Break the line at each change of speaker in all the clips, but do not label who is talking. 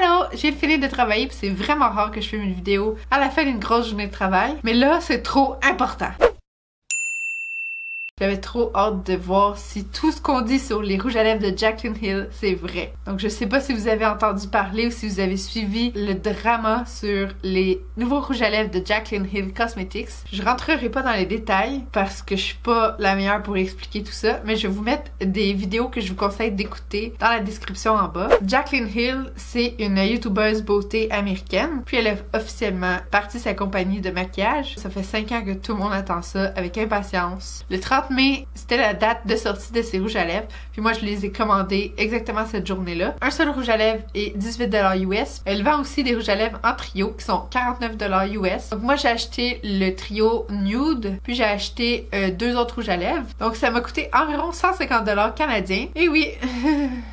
Allô, j'ai fini de travailler puis c'est vraiment rare que je filme une vidéo à la fin d'une grosse journée de travail, mais là c'est trop important. J'avais trop hâte de voir si tout ce qu'on dit sur les rouges à lèvres de Jaclyn Hill, c'est vrai. Donc je sais pas si vous avez entendu parler ou si vous avez suivi le drama sur les nouveaux rouges à lèvres de Jaclyn Hill Cosmetics. Je rentrerai pas dans les détails parce que je suis pas la meilleure pour expliquer tout ça, mais je vais vous mettre des vidéos que je vous conseille d'écouter dans la description en bas. Jaclyn Hill, c'est une youtubeuse beauté américaine, puis elle a officiellement parti sa compagnie de maquillage. Ça fait 5 ans que tout le monde attend ça avec impatience. Le 30 mai, c'était la date de sortie de ses rouges à lèvres. Puis moi, je les ai commandés exactement cette journée-là. Un seul rouge à lèvres est 18$ US. Elle vend aussi des rouges à lèvres en trio qui sont 49$ US. Donc moi, j'ai acheté le trio Nude, puis j'ai acheté 2 autres rouges à lèvres. Donc ça m'a coûté environ 150$ canadiens. Et oui,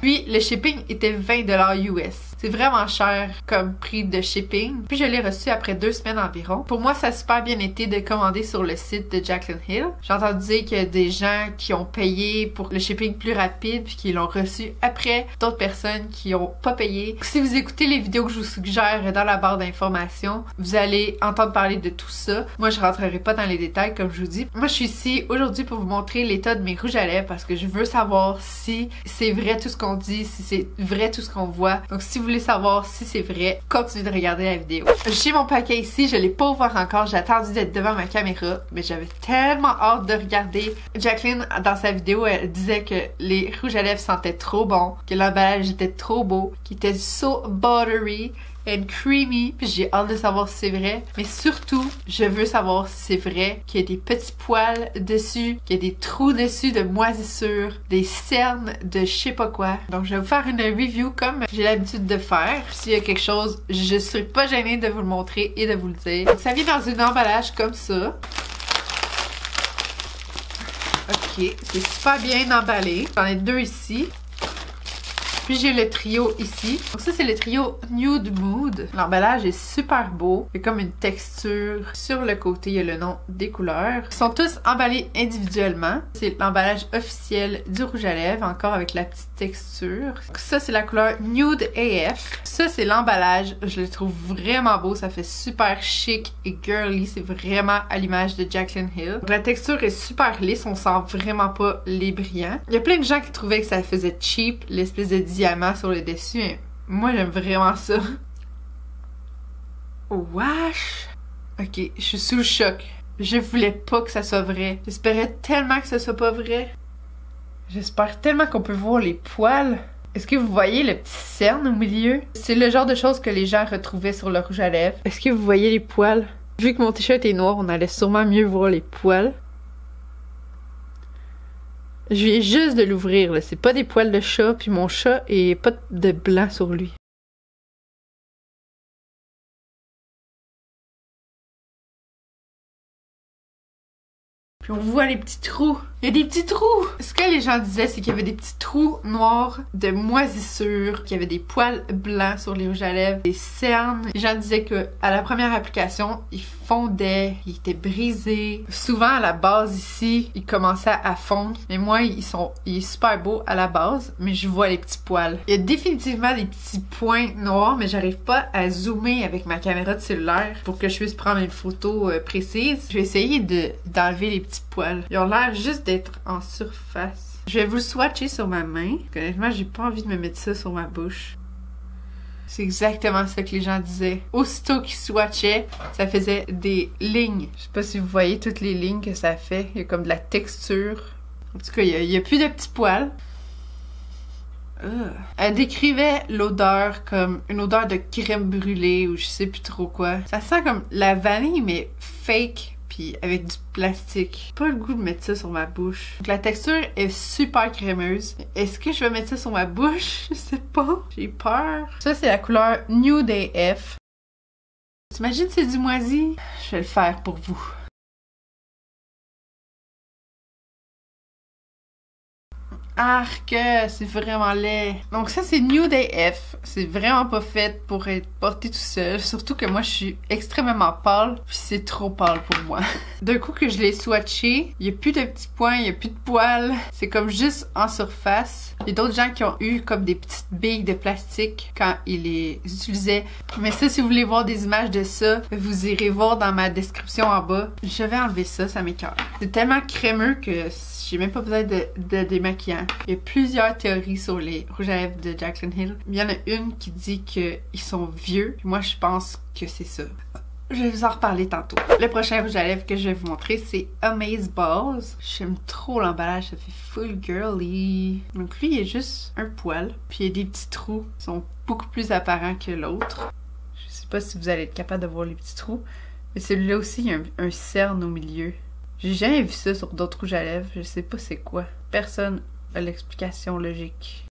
puis le shipping était 20$ US. C'est vraiment cher comme prix de shipping. Puis je l'ai reçu après 2 semaines environ. Pour moi, ça a super bien été de commander sur le site de Jaclyn Hill. J'ai entendu dire qu'il y a des gens qui ont payé pour le shipping plus rapide puis qui l'ont reçu après d'autres personnes qui ont pas payé. Si vous écoutez les vidéos que je vous suggère dans la barre d'informations, vous allez entendre parler de tout ça. Moi, je rentrerai pas dans les détails comme je vous dis. Moi, je suis ici aujourd'hui pour vous montrer l'état de mes rouges à lèvres parce que je veux savoir si c'est vrai tout ce qu'on dit, si c'est vrai tout ce qu'on voit. Donc, si vous voulez savoir si c'est vrai, continuez de regarder la vidéo. J'ai mon paquet ici, je l'ai pas ouvert encore, j'ai attendu d'être devant ma caméra, mais j'avais tellement hâte de regarder. Jaclyn, dans sa vidéo, elle disait que les rouges à lèvres sentaient trop bon, que l'emballage était trop beau, qu'il était so buttery and creamy, puis j'ai hâte de savoir si c'est vrai, mais surtout, je veux savoir si c'est vrai qu'il y a des petits poils dessus, qu'il y a des trous dessus de moisissure, des cernes de je sais pas quoi. Donc je vais vous faire une review comme j'ai l'habitude de faire. S'il y a quelque chose, je serai pas gênée de vous le montrer et de vous le dire. Donc ça vient dans un emballage comme ça. Ok, c'est super bien emballé. J'en ai 2 ici. Puis j'ai le trio ici. Donc ça, c'est le trio Nude Mood. L'emballage est super beau. Il y a comme une texture. Sur le côté, il y a le nom des couleurs. Ils sont tous emballés individuellement. C'est l'emballage officiel du rouge à lèvres, encore avec la petite texture. Donc ça, c'est la couleur Nude AF. Ça, c'est l'emballage. Je le trouve vraiment beau. Ça fait super chic et girly. C'est vraiment à l'image de Jaclyn Hill. Donc la texture est super lisse. On sent vraiment pas les brillants. Il y a plein de gens qui trouvaient que ça faisait cheap, l'espèce de diamant sur le dessus. Mais moi, j'aime vraiment ça. Wesh! Ok, je suis sous le choc. Je voulais pas que ça soit vrai. J'espérais tellement que ça soit pas vrai. J'espère tellement qu'on peut voir les poils. Est-ce que vous voyez le petit cerne au milieu? C'est le genre de choses que les gens retrouvaient sur le rouge à lèvres. Est-ce que vous voyez les poils? Vu que mon t-shirt est noir, on allait sûrement mieux voir les poils. Je viens juste de l'ouvrir, là. C'est pas des poils de chat, puis mon chat est pas de blanc sur lui. Puis on voit les petits trous. Il y a des petits trous! Ce que les gens disaient, c'est qu'il y avait des petits trous noirs de moisissure, qu'il y avait des poils blancs sur les rouges à lèvres, des cernes. Les gens disaient que à la première application, ils fondaient, ils étaient brisés. Souvent, à la base ici, ils commençaient à fondre. Mais moi, il est super beau à la base, mais je vois les petits poils. Il y a définitivement des petits points noirs, mais j'arrive pas à zoomer avec ma caméra de cellulaire pour que je puisse prendre une photo précise. Je vais essayer d'enlever les petits poils. Ils ont l'air juste d'être en surface. Je vais vous le swatcher sur ma main. Honnêtement, j'ai pas envie de me mettre ça sur ma bouche. C'est exactement ça que les gens disaient. Aussitôt qu'ils swatchaient, ça faisait des lignes. Je sais pas si vous voyez toutes les lignes que ça fait. Il y a comme de la texture. En tout cas, il y a plus de petits poils. Elle décrivait l'odeur comme une odeur de crème brûlée ou je sais plus trop quoi. Ça sent comme la vanille, mais fake. Puis avec du plastique. Pas le goût de mettre ça sur ma bouche. Donc la texture est super crémeuse. Est-ce que je vais mettre ça sur ma bouche? Je sais pas. J'ai peur. Ça, c'est la couleur Nude AF. T'imagines c'est du moisi? Je vais le faire pour vous. Arc, c'est vraiment laid. Donc ça, c'est Nude AF. C'est vraiment pas fait pour être porté tout seul. Surtout que moi, je suis extrêmement pâle. Puis c'est trop pâle pour moi. D'un coup que je l'ai swatché, il y a plus de petits points, il y a plus de poils. C'est comme juste en surface. Il y a d'autres gens qui ont eu comme des petites billes de plastique quand ils les utilisaient. Mais ça, si vous voulez voir des images de ça, vous irez voir dans ma description en bas. Je vais enlever ça m'écoeure. C'est tellement crémeux que j'ai même pas besoin de démaquillant. Il y a plusieurs théories sur les rouges à lèvres de Jaclyn Hill. Il y en a une qui dit qu'ils sont vieux. Puis moi, je pense que c'est ça. Je vais vous en reparler tantôt. Le prochain rouge à lèvres que je vais vous montrer, c'est Amaze Balls. J'aime trop l'emballage, ça fait full girly. Donc lui, il est juste un poil. Puis il y a des petits trous qui sont beaucoup plus apparents que l'autre. Je sais pas si vous allez être capable de voir les petits trous. Mais celui-là aussi, il y a un cerne au milieu. J'ai jamais vu ça sur d'autres rouges à lèvres. Je sais pas c'est quoi. Personne a l'explication logique.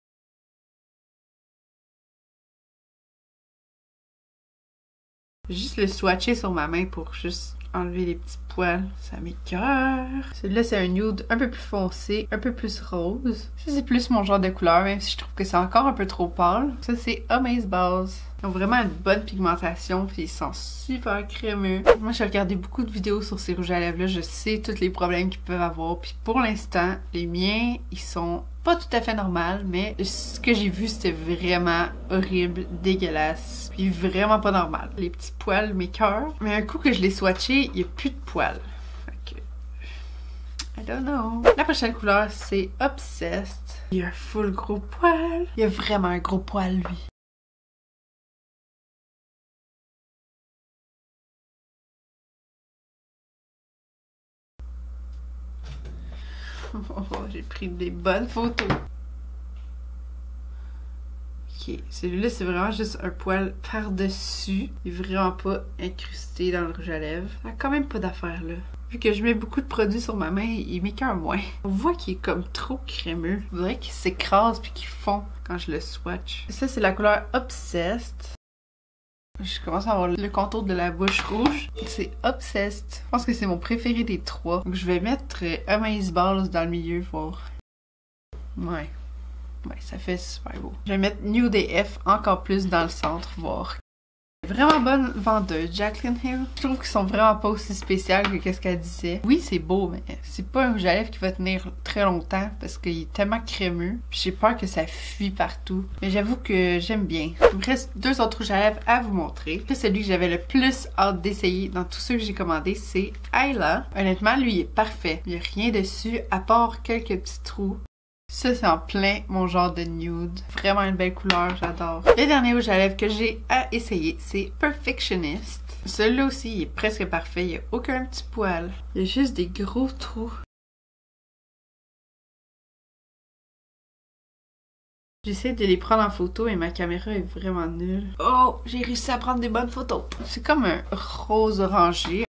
J'ai juste le swatcher sur ma main pour juste enlever les petits poils. Ça m'écoeure. Celui-là, c'est un nude un peu plus foncé, un peu plus rose. Ça, c'est plus mon genre de couleur, même si je trouve que c'est encore un peu trop pâle. Ça, c'est Amaze Balls. Ils ont vraiment une bonne pigmentation, puis ils sont super crémeux. Moi, j'ai regardé beaucoup de vidéos sur ces rouges à lèvres-là. Je sais tous les problèmes qu'ils peuvent avoir. Puis pour l'instant, les miens, ils sont pas tout à fait normaux, mais ce que j'ai vu, c'était vraiment horrible, dégueulasse, puis vraiment pas normal. Les petits poils m'écoeurent. Mais un coup que je l'ai swatché, il y a plus de poils. Fait que... I don't know. La prochaine couleur, c'est Obsessed. Il y a un full gros poil. Il y a vraiment un gros poil, lui. Oh, j'ai pris des bonnes photos. Ok, celui-là, c'est vraiment juste un poil par-dessus. Il est vraiment pas incrusté dans le rouge à lèvres. Il n'y a quand même pas d'affaires là. Vu que je mets beaucoup de produits sur ma main, il m'écoeure moins. On voit qu'il est comme trop crémeux. On dirait qu'il s'écrase puis qu'il fond quand je le swatch. Ça, c'est la couleur Obsessed. Je commence à avoir le contour de la bouche rouge. C'est Obsessed. Je pense que c'est mon préféré des trois. Donc je vais mettre Amaze Balls dans le milieu, voir. Ouais, ça fait super beau. Je vais mettre Nude AF encore plus dans le centre, voir. Vraiment bonne vendeuse, Jaclyn Hill. Je trouve qu'ils sont vraiment pas aussi spéciales que qu'est-ce qu'elle disait. Oui, c'est beau, mais c'est pas un rouge à lèvres qui va tenir très longtemps parce qu'il est tellement crémeux. J'ai peur que ça fuit partout. Mais j'avoue que j'aime bien. Il me reste deux autres rouges à lèvres à vous montrer. Puis celui que j'avais le plus hâte d'essayer dans tous ceux que j'ai commandés, c'est Isla. Honnêtement, lui, il est parfait. Il n'y a rien dessus à part quelques petits trous. Ça, c'est en plein mon genre de nude. Vraiment une belle couleur, j'adore. Le dernier rouge à lèvres que j'ai à essayer, c'est Perfectionist. Celui-là aussi, il est presque parfait. Il n'y a aucun petit poil. Il y a juste des gros trous. J'essaie de les prendre en photo et ma caméra est vraiment nulle. Oh, j'ai réussi à prendre des bonnes photos. C'est comme un rose orangé.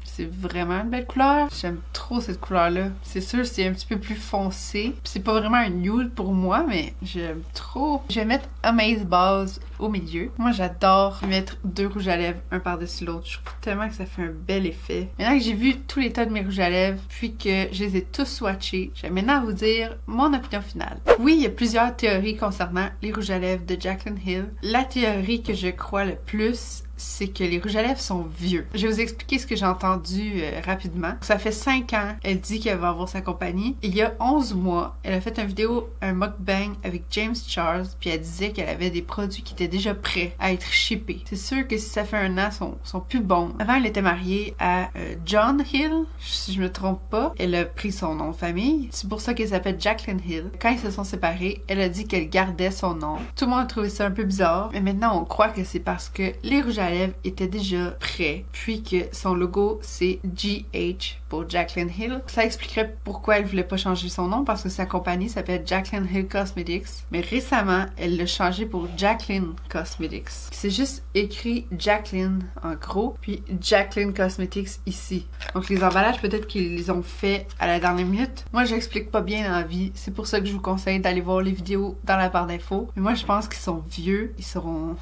C'est vraiment une belle couleur. J'aime trop cette couleur-là. C'est sûr, c'est un petit peu plus foncé. C'est pas vraiment un nude pour moi, mais j'aime trop. Je vais mettre Amaze Balls au milieu. Moi, j'adore mettre deux rouges à lèvres un par-dessus l'autre. Je trouve tellement que ça fait un bel effet. Maintenant que j'ai vu tous les tas de mes rouges à lèvres, puis que je les ai tous swatchés, je vais maintenant vous dire mon opinion finale. Oui, il y a plusieurs théories concernant les rouges à lèvres de Jaclyn Hill. La théorie que je crois le plus, c'est que les rouges à lèvres sont vieux. Je vais vous expliquer ce que j'ai entendu rapidement. Ça fait 5 ans, elle dit qu'elle va avoir sa compagnie. Il y a 11 mois, elle a fait une vidéo, un mukbang avec James Charles, puis elle disait qu'elle avait des produits qui étaient déjà prêts à être shippés. C'est sûr que si ça fait un an, sont plus bons. Avant, elle était mariée à John Hill, si je me trompe pas. Elle a pris son nom de famille. C'est pour ça qu'elle s'appelle Jaclyn Hill. Quand ils se sont séparés, elle a dit qu'elle gardait son nom. Tout le monde a trouvé ça un peu bizarre, mais maintenant on croit que c'est parce que les rouges à lèvres étaient déjà prêts, puis que son logo c'est GH pour Jaclyn Hill. Ça expliquerait pourquoi elle voulait pas changer son nom, parce que sa compagnie s'appelle Jaclyn Hill Cosmetics, mais récemment elle l'a changé pour Jaclyn Cosmetics. C'est juste écrit Jaclyn en gros, puis Jaclyn Cosmetics ici. Donc les emballages peut-être qu'ils les ont fait à la dernière minute. Moi j'explique pas bien dans la vie, c'est pour ça que je vous conseille d'aller voir les vidéos dans la barre d'infos. Mais moi je pense qu'ils sont vieux, ils sont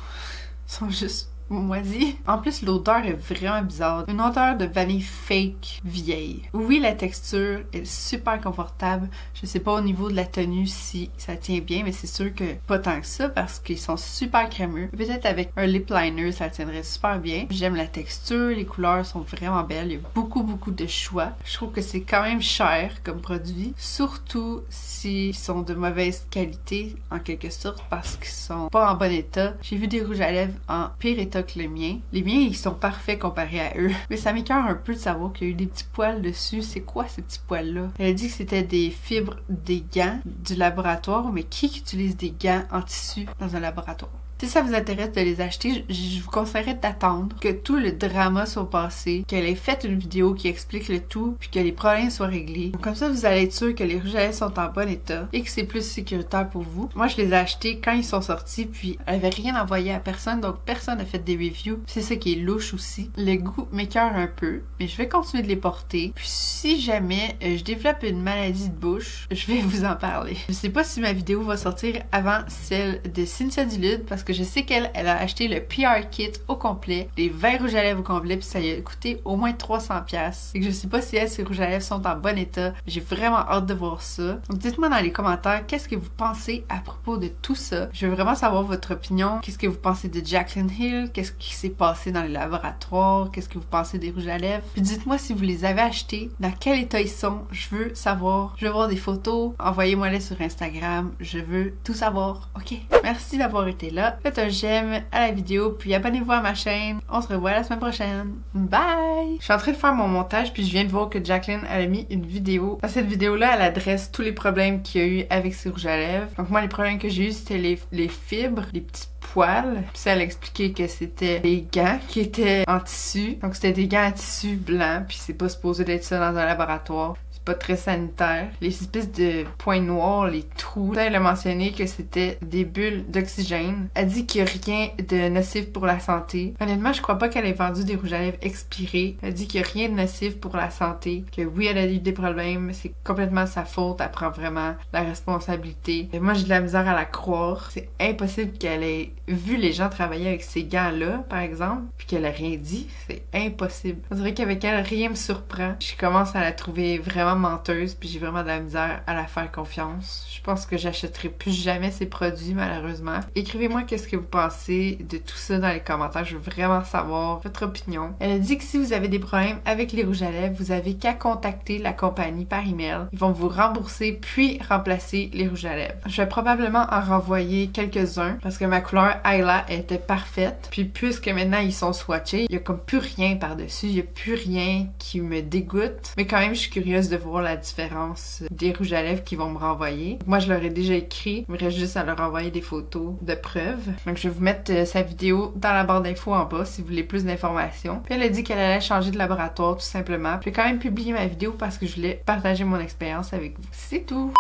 juste moisi. En plus, l'odeur est vraiment bizarre. Une odeur de vanille fake vieille. Oui, la texture est super confortable. Je sais pas au niveau de la tenue si ça tient bien, mais c'est sûr que pas tant que ça parce qu'ils sont super crémeux. Peut-être avec un lip liner, ça tiendrait super bien. J'aime la texture, les couleurs sont vraiment belles. Il y a beaucoup de choix. Je trouve que c'est quand même cher comme produit, surtout s'ils sont de mauvaise qualité en quelque sorte parce qu'ils sont pas en bon état. J'ai vu des rouges à lèvres en pire état que les miens. Les miens, ils sont parfaits comparés à eux. Mais ça m'écoeure un peu de savoir qu'il y a eu des petits poils dessus. C'est quoi ces petits poils-là? Elle a dit que c'était des fibres des gants du laboratoire, mais qui utilise des gants en tissu dans un laboratoire? Si ça vous intéresse de les acheter, je vous conseillerais d'attendre que tout le drama soit passé, qu'elle ait fait une vidéo qui explique le tout, puis que les problèmes soient réglés. Donc, comme ça, vous allez être sûr que les rouges à lèvres sont en bon état et que c'est plus sécuritaire pour vous. Moi, je les ai achetés quand ils sont sortis, puis elle avait rien envoyé à personne, donc personne n'a fait des reviews. C'est ça qui est louche aussi. Le goût m'écoeure un peu, mais je vais continuer de les porter. Puis si jamais je développe une maladie de bouche, je vais vous en parler. Je sais pas si ma vidéo va sortir avant celle de Cynthia Duluth, parce que je sais qu'elle a acheté le PR kit au complet, les 20 rouges à lèvres au complet, puis ça lui a coûté au moins 300$. Et que je sais pas si ses rouges à lèvres sont en bon état. J'ai vraiment hâte de voir ça. Donc dites-moi dans les commentaires qu'est-ce que vous pensez à propos de tout ça. Je veux vraiment savoir votre opinion. Qu'est-ce que vous pensez de Jaclyn Hill? Qu'est-ce qui s'est passé dans les laboratoires? Qu'est-ce que vous pensez des rouges à lèvres? Puis dites-moi si vous les avez achetés, dans quel état ils sont. Je veux savoir. Je veux voir des photos. Envoyez-moi-les sur Instagram. Je veux tout savoir. Ok? Merci d'avoir été là. Faites un j'aime à la vidéo, puis abonnez-vous à ma chaîne. On se revoit la semaine prochaine. Bye! Je suis en train de faire mon montage, puis je viens de voir que Jaclyn elle a mis une vidéo. Dans cette vidéo-là, elle adresse tous les problèmes qu'il y a eu avec ses rouges à lèvres. Donc moi, les problèmes que j'ai eu, c'était les fibres, les petits poils. Puis ça, elle a expliqué que c'était des gants qui étaient en tissu. Donc c'était des gants en tissu blanc, puis c'est pas supposé d'être ça dans un laboratoire. Pas très sanitaire. Les espèces de points noirs, les trous. Elle a mentionné que c'était des bulles d'oxygène. Elle dit qu'il n'y a rien de nocif pour la santé. Honnêtement, je crois pas qu'elle ait vendu des rouges à lèvres expirés. Elle dit qu'il n'y a rien de nocif pour la santé. Que oui, elle a eu des problèmes. C'est complètement sa faute. Elle prend vraiment la responsabilité. Et moi, j'ai de la misère à la croire. C'est impossible qu'elle ait vu les gens travailler avec ces gants-là, par exemple, puis qu'elle a rien dit. C'est impossible. On dirait qu'avec elle, rien me surprend. Je commence à la trouver vraiment menteuse, puis j'ai vraiment de la misère à la faire confiance. Je pense que j'achèterai plus jamais ces produits, malheureusement. Écrivez-moi qu'est-ce que vous pensez de tout ça dans les commentaires. Je veux vraiment savoir votre opinion. Elle a dit que si vous avez des problèmes avec les rouges à lèvres, vous avez qu'à contacter la compagnie par email. Ils vont vous rembourser puis remplacer les rouges à lèvres. Je vais probablement en renvoyer quelques-uns parce que ma couleur Ayla était parfaite. Puis puisque maintenant ils sont swatchés, il y a comme plus rien par-dessus. Il y a plus rien qui me dégoûte. Mais quand même, je suis curieuse de voir la différence des rouges à lèvres qu'ils vont me renvoyer. Moi, je leur ai déjà écrit. Il me reste juste à leur envoyer des photos de preuves. Donc, je vais vous mettre sa vidéo dans la barre d'infos en bas si vous voulez plus d'informations. Puis elle a dit qu'elle allait changer de laboratoire tout simplement. Puis j'ai quand même publié ma vidéo parce que je voulais partager mon expérience avec vous. C'est tout!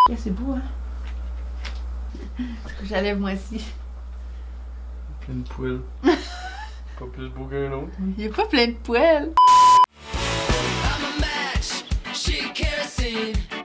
Yeah, c'est beau, hein? Rouge à lèvres, moi aussi.
Plein de poils. Pas plus beau qu'un autre.
Il y a pas plein de poils!
I'm a match, she kerosene.